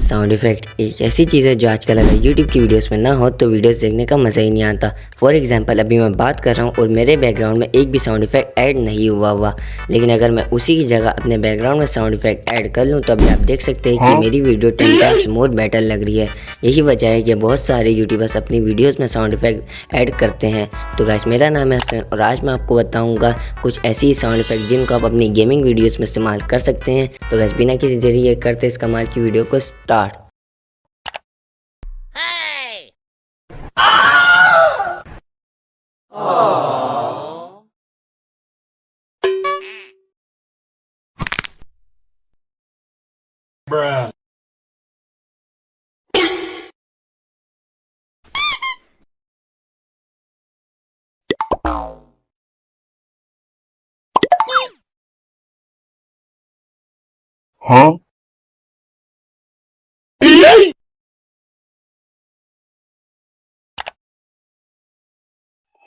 Sound effect एक ऐसी चीज़ है जो आजकल अगर यूट्यूब की वीडियोस में ना हो तो वीडियोस देखने का मज़ा ही नहीं आता। फॉर एग्जांपल अभी मैं बात कर रहा हूँ और मेरे बैकग्राउंड में एक भी साउंड इफ़ेक्ट ऐड नहीं हुआ, लेकिन अगर मैं उसी की जगह अपने बैकग्राउंड में साउंड इफ़ेक्ट ऐड कर लूँ तो अभी आप देख सकते हैं कि मेरी वीडियो 10 टाइम्स मोर बेटर लग रही है। यही वजह है कि बहुत सारे यूट्यूबर्स अपनी वीडियोज़ में साउंड इफ़ेक्ट ऐड करते हैं। तो गाइस, मेरा नाम है हसन और आज मैं आपको बताऊँगा कुछ ऐसी साउंड इफ़ेक्ट जिनको आप अपनी गेमिंग वीडियोज़ में इस्तेमाल कर सकते हैं। तो गाइस, बिना किसी देरी ये करते इस कमाल की वीडियो को start. Bruh. Huh?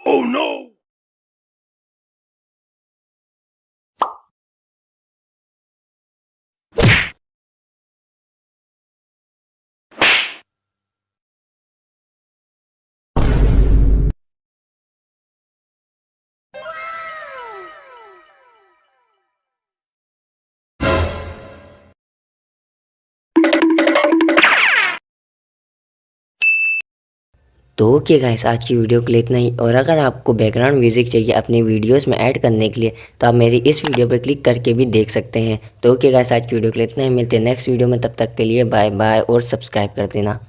Oh no! तो ओके गाइस, आज की वीडियो के लिए इतना ही। और अगर आपको बैकग्राउंड म्यूजिक चाहिए अपनी वीडियोस में ऐड करने के लिए तो आप मेरी इस वीडियो पर क्लिक करके भी देख सकते हैं। तो ओके गाइस, आज की वीडियो के लिए इतना ही। मिलते हैं नेक्स्ट वीडियो में, तब तक के लिए बाय बाय और सब्सक्राइब कर देना।